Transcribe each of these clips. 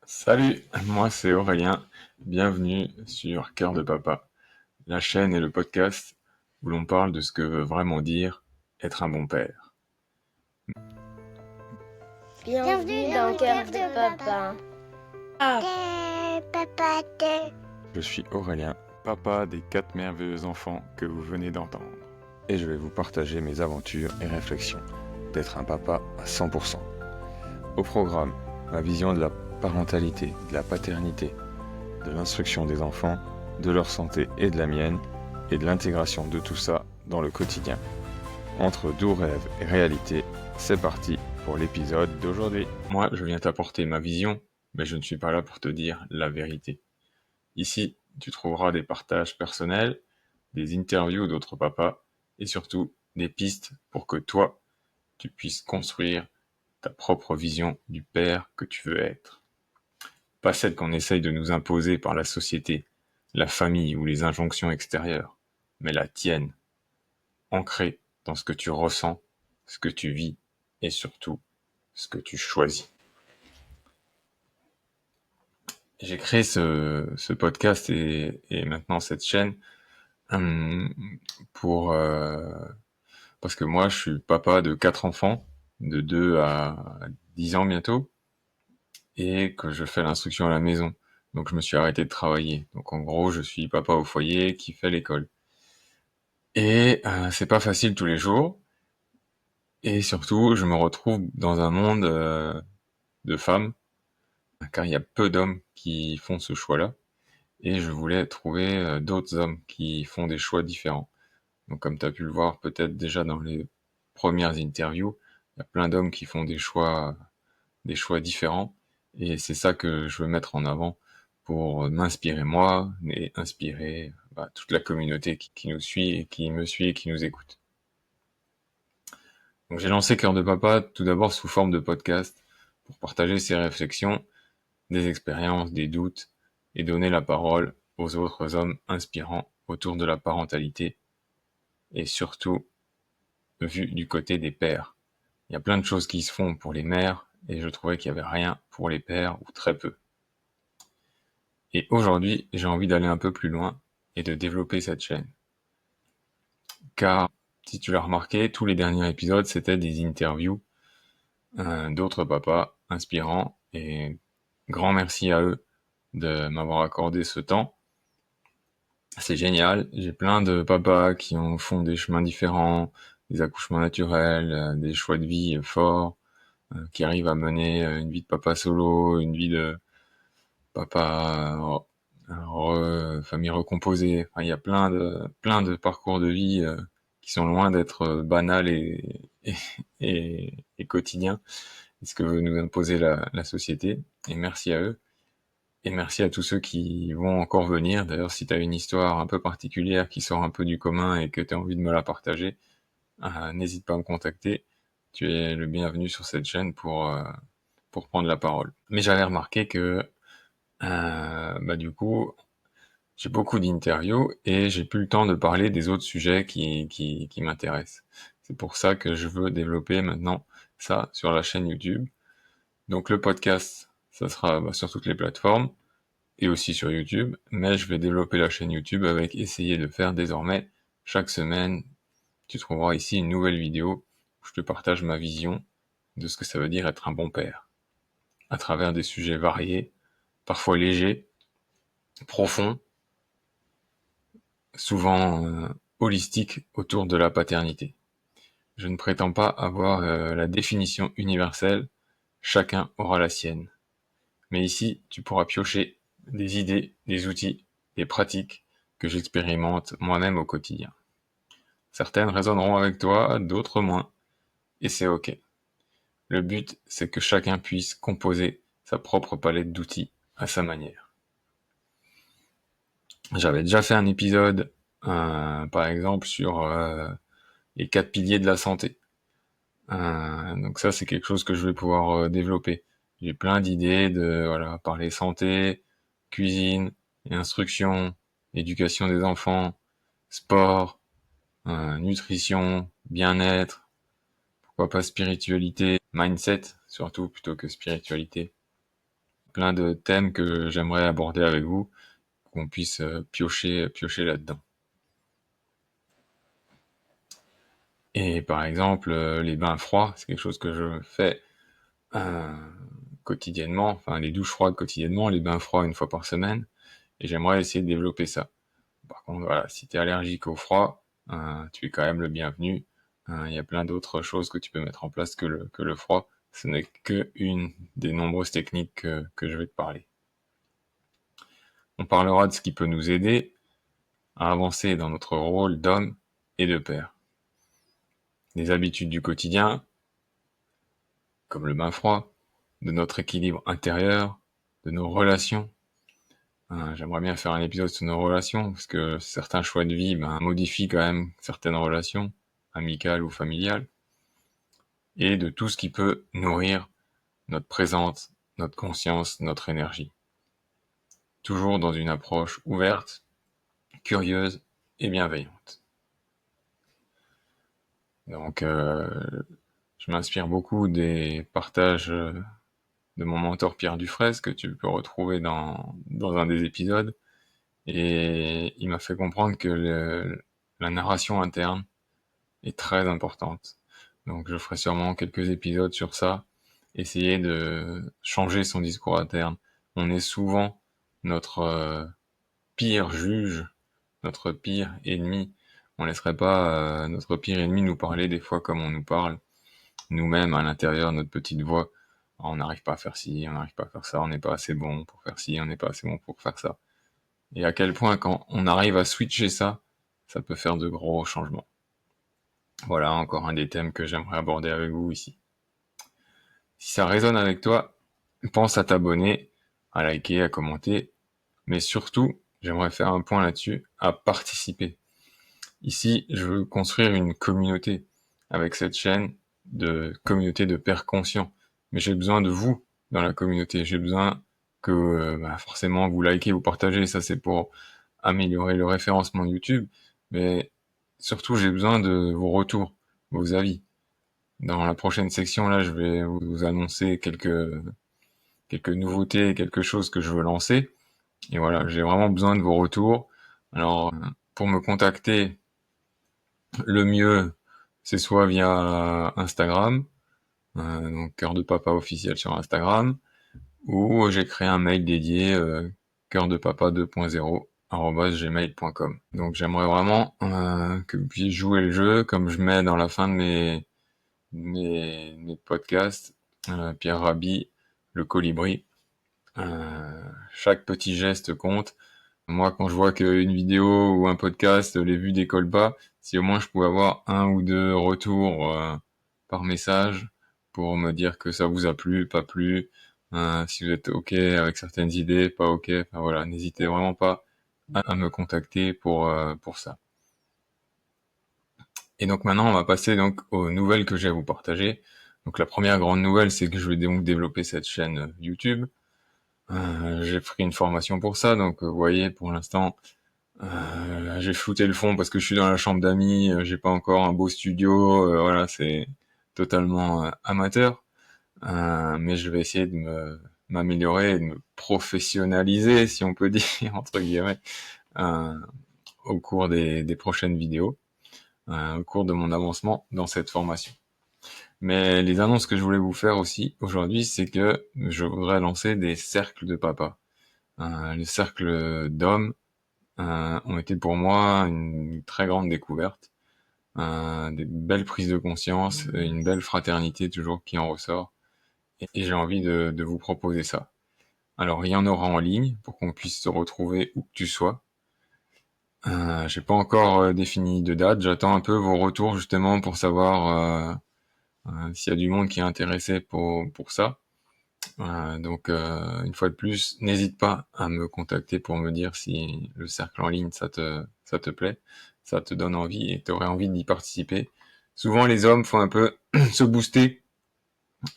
Salut, moi c'est Aurélien, bienvenue sur Cœur de Papa, la chaîne et le podcast où l'on parle de ce que veut vraiment dire être un bon père. Bienvenue dans Cœur de Papa. Je suis Aurélien, papa des 4 merveilleux enfants que vous venez d'entendre. Et je vais vous partager mes aventures et réflexions d'être un papa à 100%. Au programme, ma vision de la parentalité, de la paternité, de l'instruction des enfants, de leur santé et de la mienne, et de l'intégration de tout ça dans le quotidien. Entre doux rêves et réalité, c'est parti pour l'épisode d'aujourd'hui. Moi, je viens t'apporter ma vision, mais je ne suis pas là pour te dire la vérité. Ici, tu trouveras des partages personnels, des interviews d'autres papas, et surtout des pistes pour que toi, tu puisses construire ta propre vision du père que tu veux être. Pas celle qu'on essaye de nous imposer par la société, la famille ou les injonctions extérieures, mais la tienne, ancrée dans ce que tu ressens, ce que tu vis et surtout ce que tu choisis. J'ai créé ce podcast et maintenant cette chaîne hum, pour parce que moi je suis papa de 4 enfants, de 2 à 10 ans bientôt, et que je fais l'instruction à la maison. Donc je me suis arrêté de travailler. Donc en gros, je suis papa au foyer qui fait l'école. Et c'est pas facile tous les jours. Et surtout, je me retrouve dans un monde de femmes, car il y a peu d'hommes qui font ce choix-là. Et je voulais trouver d'autres hommes qui font des choix différents. Donc comme tu as pu le voir peut-être déjà dans les premières interviews, il y a plein d'hommes qui font des choix différents. Et c'est ça que je veux mettre en avant pour m'inspirer moi et inspirer toute la communauté qui nous suit et qui me suit et qui nous écoute. Donc j'ai lancé Cœur de Papa tout d'abord sous forme de podcast pour partager ses réflexions, des expériences, des doutes et donner la parole aux autres hommes inspirants autour de la parentalité et surtout vu du côté des pères. Il y a plein de choses qui se font pour les mères et je trouvais qu'il n'y avait rien pour les pères ou très peu. Et aujourd'hui, j'ai envie d'aller un peu plus loin et de développer cette chaîne. Car, si tu l'as remarqué, tous les derniers épisodes, c'était des interviews d'autres papas inspirants et grand merci à eux de m'avoir accordé ce temps. C'est génial, j'ai plein de papas qui font des chemins différents, des accouchements naturels, des choix de vie forts, qui arrivent à mener une vie de papa solo, une vie de papa famille recomposée. Enfin, il y a plein de parcours de vie qui sont loin d'être banals et quotidiens. C'est ce que veut nous imposer la société. Et merci à eux. Et merci à tous ceux qui vont encore venir. D'ailleurs, si tu as une histoire un peu particulière qui sort un peu du commun et que tu as envie de me la partager, n'hésite pas à me contacter. Tu es le bienvenu sur cette chaîne pour prendre la parole. Mais j'avais remarqué que du coup, j'ai beaucoup d'interviews et j'ai plus le temps de parler des autres sujets qui m'intéressent. C'est pour ça que je veux développer maintenant ça sur la chaîne YouTube. Donc le podcast, ça sera sur toutes les plateformes et aussi sur YouTube, mais je vais développer la chaîne YouTube avec essayer de faire désormais chaque semaine, tu trouveras ici une nouvelle vidéo où je te partage ma vision de ce que ça veut dire être un bon père, à travers des sujets variés, parfois légers, profonds, souvent holistiques autour de la paternité. Je ne prétends pas avoir la définition universelle, chacun aura la sienne. Mais ici, tu pourras piocher des idées, des outils, des pratiques que j'expérimente moi-même au quotidien. Certaines résonneront avec toi, d'autres moins, et c'est ok. Le but, c'est que chacun puisse composer sa propre palette d'outils à sa manière. J'avais déjà fait un épisode, par exemple, sur les 4 piliers de la santé. Donc ça, c'est quelque chose que je vais pouvoir développer. J'ai plein d'idées de parler santé, cuisine, instruction, éducation des enfants, sport, nutrition, bien-être, pourquoi pas spiritualité, mindset surtout plutôt que spiritualité. plein de thèmes que j'aimerais aborder avec vous, qu'on puisse piocher là-dedans. Et par exemple, les bains froids, c'est quelque chose que je fais euh, quotidiennement, enfin les douches froides quotidiennement, les bains froids une fois par semaine, et j'aimerais essayer de développer ça. Par contre, voilà, si tu es allergique au froid, tu es quand même le bienvenu. Il y a plein d'autres choses que tu peux mettre en place que le froid. Ce n'est que une des nombreuses techniques que je vais te parler. On parlera de ce qui peut nous aider à avancer dans notre rôle d'homme et de père. Des habitudes du quotidien, comme le bain froid, de notre équilibre intérieur, de nos relations. J'aimerais bien faire un épisode sur nos relations, parce que certains choix de vie modifient quand même certaines relations, amicales ou familiales, et de tout ce qui peut nourrir notre présence, notre conscience, notre énergie. Toujours dans une approche ouverte, curieuse et bienveillante. Donc, je m'inspire beaucoup des partages de mon mentor Pierre Dufraisse, que tu peux retrouver dans un des épisodes. Et il m'a fait comprendre que la narration interne est très importante. Donc je ferai sûrement quelques épisodes sur ça, essayer de changer son discours interne. On est souvent notre pire juge, notre pire ennemi. On laisserait pas notre pire ennemi nous parler des fois comme on nous parle, nous-mêmes à l'intérieur, notre petite voix. On n'arrive pas à faire ci, on n'arrive pas à faire ça, on n'est pas assez bon pour faire ci, on n'est pas assez bon pour faire ça. Et à quel point quand on arrive à switcher ça, ça peut faire de gros changements. Voilà encore un des thèmes que j'aimerais aborder avec vous ici. Si ça résonne avec toi, pense à t'abonner, à liker, à commenter, mais surtout, j'aimerais faire un point là-dessus, à participer. Ici, je veux construire une communauté avec cette chaîne de communauté de pères conscients. Mais j'ai besoin de vous dans la communauté. J'ai besoin que forcément vous likez, vous partagez. Ça, c'est pour améliorer le référencement YouTube. Mais surtout, j'ai besoin de vos retours, vos avis. Dans la prochaine section, là, je vais vous annoncer quelques nouveautés, quelque chose que je veux lancer. Et voilà, j'ai vraiment besoin de vos retours. Alors, pour me contacter, le mieux, c'est soit via Instagram, donc Cœur de Papa officiel sur Instagram, ou j'ai créé un mail dédié cœurdepapa 2.0 @gmail.com. Donc j'aimerais vraiment que vous puissiez jouer le jeu comme je mets dans la fin de mes podcasts, Pierre Rabhi, le colibri. Chaque petit geste compte. Moi, quand je vois qu'une vidéo ou un podcast, les vues décollent pas, si au moins je pouvais avoir un ou deux retours par message pour me dire que ça vous a plu, pas plu, si vous êtes OK avec certaines idées, pas OK, enfin voilà, n'hésitez vraiment pas à me contacter pour ça. Et donc maintenant, on va passer donc aux nouvelles que j'ai à vous partager. Donc la première grande nouvelle, c'est que je vais donc développer cette chaîne YouTube. J'ai pris une formation pour ça, donc vous voyez, pour l'instant, j'ai flouté le fond parce que je suis dans la chambre d'amis, j'ai pas encore un beau studio, voilà, c'est totalement amateur. Mais je vais essayer de m'améliorer et de me professionnaliser, si on peut dire, entre guillemets, euh, au cours des prochaines vidéos, au cours de mon avancement dans cette formation. Mais les annonces que je voulais vous faire aussi aujourd'hui, c'est que je voudrais lancer des cercles de papa. Les cercles d'hommes ont été pour moi une très grande découverte, des belles prises de conscience, une belle fraternité toujours qui en ressort. Et j'ai envie de vous proposer ça. Alors il y en aura en ligne pour qu'on puisse se retrouver où que tu sois. J'ai pas encore défini de date, j'attends un peu vos retours justement pour savoir s'il y a du monde qui est intéressé pour ça. Donc une fois de plus, n'hésite pas à me contacter pour me dire si le cercle en ligne ça te plaît, ça te donne envie et tu aurais envie d'y participer. Souvent les hommes font un peu se booster.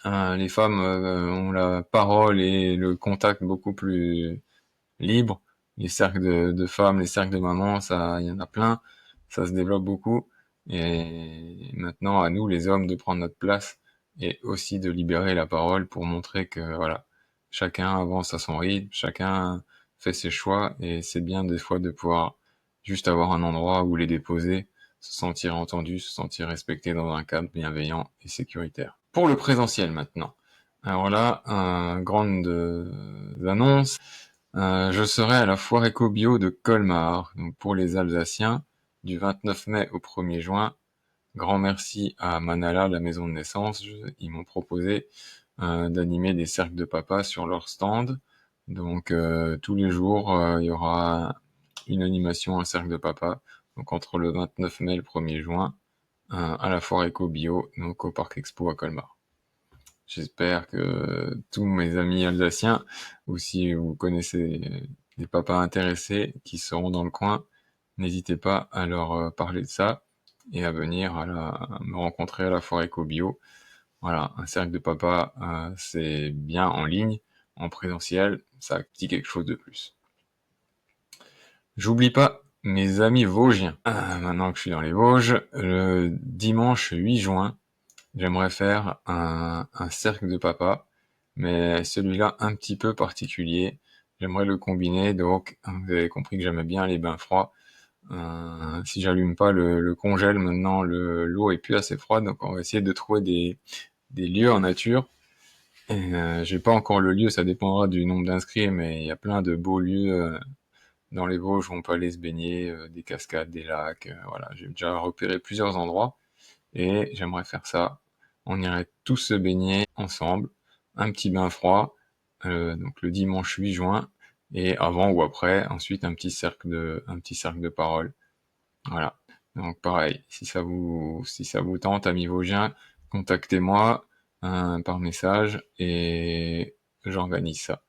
Les femmes ont la parole et le contact beaucoup plus libre. Les cercles de femmes, les cercles de mamans, ça, il y en a plein. Ça se développe beaucoup. Et maintenant, à nous, les hommes, de prendre notre place et aussi de libérer la parole pour montrer que, voilà, chacun avance à son rythme, chacun fait ses choix, et c'est bien des fois de pouvoir juste avoir un endroit où les déposer, se sentir entendu, se sentir respecté dans un cadre bienveillant et sécuritaire. Pour le présentiel maintenant. Alors là, grande annonce, je serai à la foire éco-bio de Colmar, donc pour les Alsaciens, du 29 mai au 1er juin. Grand merci à Manala, la maison de naissance, ils m'ont proposé d'animer des cercles de papa sur leur stand. Donc tous les jours, il y aura une animation, un cercle de papa, donc entre le 29 mai et le 1er juin, à la foire éco-bio, donc au Parc Expo à Colmar. J'espère que tous mes amis alsaciens, ou si vous connaissez des papas intéressés qui seront dans le coin, n'hésitez pas à leur parler de ça et à venir à me rencontrer à la foire éco-bio. Voilà, un cercle de papa, c'est bien en ligne, en présentiel, ça dit quelque chose de plus. J'oublie pas mes amis vosgiens. Maintenant que je suis dans les Vosges, le dimanche 8 juin, j'aimerais faire un cercle de papa, mais celui-là un petit peu particulier. J'aimerais le combiner, donc vous avez compris que j'aimais bien les bains froids. Si j'allume pas le congèle maintenant, l'eau est plus assez froide, donc on va essayer de trouver des lieux en nature. Et, j'ai pas encore le lieu, ça dépendra du nombre d'inscrits, mais il y a plein de beaux lieux dans les Vosges où on peut aller se baigner, des cascades, des lacs, voilà. J'ai déjà repéré plusieurs endroits et j'aimerais faire ça. On irait tous se baigner ensemble, un petit bain froid, donc le dimanche 8 juin, et avant ou après, ensuite un petit cercle de parole. Voilà. Donc pareil, si ça vous tente, amis vosgiens, contactez-moi par message et j'organise ça.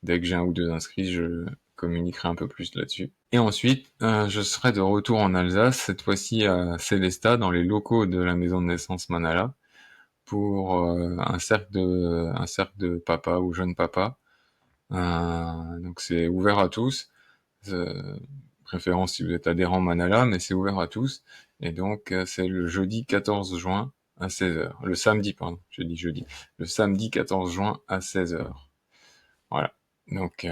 Dès que j'ai 1 ou 2 inscrits, je communiquerai un peu plus là-dessus. Et ensuite, je serai de retour en Alsace, cette fois-ci à Célestat, dans les locaux de la maison de naissance Manala, pour un cercle de papa ou jeunes papas. Donc c'est ouvert à tous. Préférence si vous êtes adhérent Manala, mais c'est ouvert à tous. Et donc c'est le jeudi 14 juin à 16h. Le samedi, pardon, j'ai dit jeudi. Le samedi 14 juin à 16h. Voilà. Donc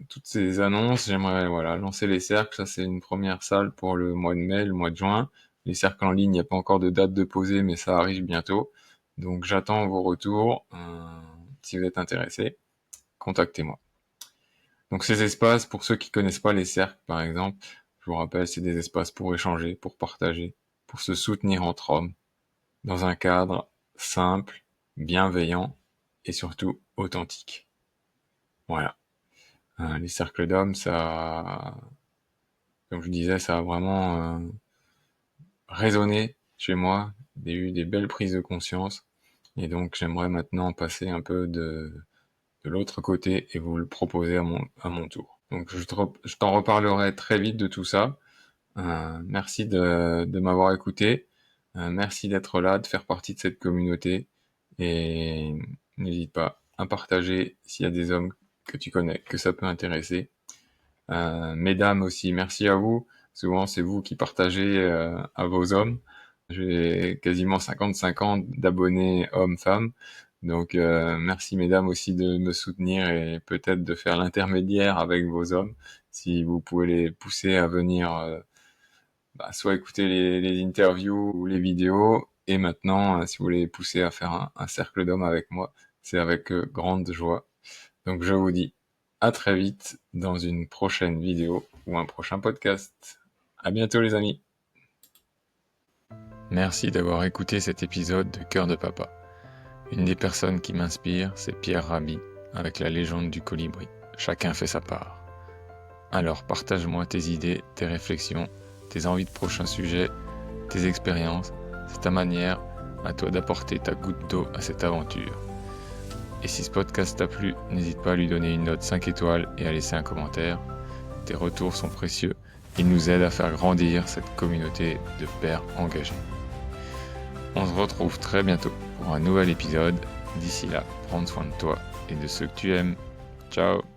toutes ces annonces, j'aimerais lancer les cercles. Ça c'est une première salle pour le mois de mai, le mois de juin. Les cercles en ligne, il n'y a pas encore de date de posée, mais ça arrive bientôt. Donc j'attends vos retours. Si vous êtes intéressés, contactez-moi. Donc ces espaces, pour ceux qui connaissent pas les cercles par exemple, je vous rappelle, c'est des espaces pour échanger, pour partager, pour se soutenir entre hommes, dans un cadre simple, bienveillant et surtout authentique. Voilà. Les cercles d'hommes, ça, comme je disais, ça a vraiment résonné chez moi, j'ai eu des belles prises de conscience, et donc j'aimerais maintenant passer un peu de l'autre côté et vous le proposer à mon tour. Donc je t'en reparlerai très vite de tout ça. Merci de m'avoir écouté, merci d'être là, de faire partie de cette communauté, et n'hésite pas à partager s'il y a des hommes que tu connais, que ça peut intéresser. Mesdames aussi, merci à vous. Souvent, c'est vous qui partagez à vos hommes. J'ai quasiment 50-50 d'abonnés hommes-femmes. Donc, merci mesdames aussi de me soutenir et peut-être de faire l'intermédiaire avec vos hommes. Si vous pouvez les pousser à venir soit écouter les interviews ou les vidéos. Et maintenant, si vous voulez les pousser à faire un cercle d'hommes avec moi, c'est avec grande joie. Donc, je vous dis à très vite dans une prochaine vidéo ou un prochain podcast. À bientôt les amis. Merci d'avoir écouté cet épisode de Cœur de Papa. Une des personnes qui m'inspire, c'est Pierre Rabhi, avec la légende du colibri. Chacun fait sa part. Alors partage-moi tes idées, tes réflexions, tes envies de prochains sujets, tes expériences. C'est ta manière, à toi d'apporter ta goutte d'eau à cette aventure. Et si ce podcast t'a plu, n'hésite pas à lui donner une note 5 étoiles et à laisser un commentaire. Tes retours sont précieux. Ils nous aident à faire grandir cette communauté de pères engagés. On se retrouve très bientôt pour un nouvel épisode. D'ici là, prends soin de toi et de ceux que tu aimes. Ciao!